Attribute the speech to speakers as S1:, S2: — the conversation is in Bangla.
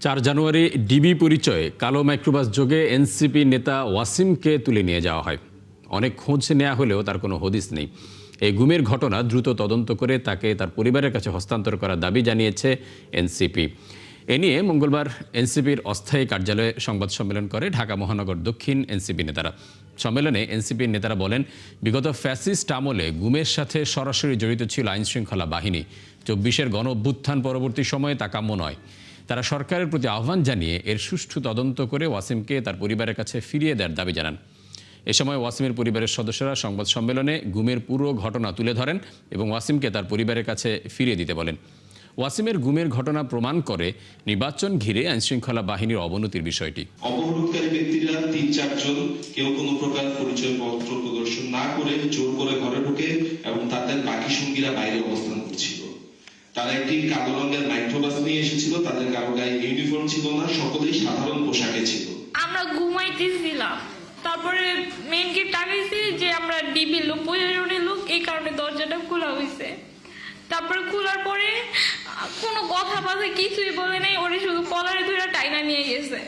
S1: 4 জানুয়ারি ডিবি পরিচয়ে কালো মাইক্রোবাস যোগে এনসিপি নেতা ওয়াসিমকে তুলে নিয়ে যাওয়া হয়। অনেক খোঁজ নেওয়া হলেও তার কোনো হদিস নেই। এই গুমের ঘটনা দ্রুত তদন্ত করে তাকে তার পরিবারের কাছে হস্তান্তর করার দাবি জানিয়েছে এনসিপি। এ নিয়ে মঙ্গলবার এনসিপির অস্থায়ী কার্যালয়ে সংবাদ সম্মেলন করে ঢাকা মহানগর দক্ষিণ এনসিপি নেতারা। সম্মেলনে এনসিপির নেতারা বলেন, বিগত ফ্যাসিস্ট আমলে গুমের সাথে সরাসরি জড়িত ছিল আইনশৃঙ্খলা বাহিনী। 24-এর গণ অভ্যুত্থান পরবর্তী সময়ে তা কাম্য নয়। তারা সরকারের প্রতি আহ্বান জানিয়ে এর সুষ্ঠু তদন্ত করে ওয়াসিমকে তার পরিবারের কাছে ফিরিয়ে দেওয়ার দাবি জানান। এ সময় ওয়াসিমের পরিবারের সদস্যরা সংবাদ সম্মেলনে গুমের পুরো ঘটনা তুলে ধরেন এবং ওয়াসিমকে তার পরিবারের কাছে ফিরিয়ে দিতে বলেন। ওয়াসিমের গুমের ঘটনা প্রমাণ করে নির্বাচন ঘিরে আইনশৃঙ্খলা বাহিনীর অবনতির বিষয়টি।
S2: অপহরণকারী ব্যক্তিরা 3-4 জন কেউ কোনো প্রকার পরিচয়পত্র প্রদর্শন না করে জোর করে ঘরে ঢুকে এবং তাদের বাকি সঙ্গীরা বাইরে অবস্থান করছিল। তারা একটি কালো রঙের মাইক্রোবাস নিয়ে এসেছিল। তাদের কারো গায়ে ইউনিফর্ম ছিল না, সকলেই সাধারণ পোশাকে ছিল।
S3: আমরা ঘুমাইতেছিলাম, তারপরে মেইন গেট টাঙাইছি যে আমরা ডিবি লোক, প্রয়োজনের লোক, এই কারণে দরজাটা খোলা হয়েছে। তারপরে খোলার পরে কোনো কথা বাজে কিছুই বলে নাই, ওরা শুধু কলারে ধরে টাইনা নিয়ে গেছে।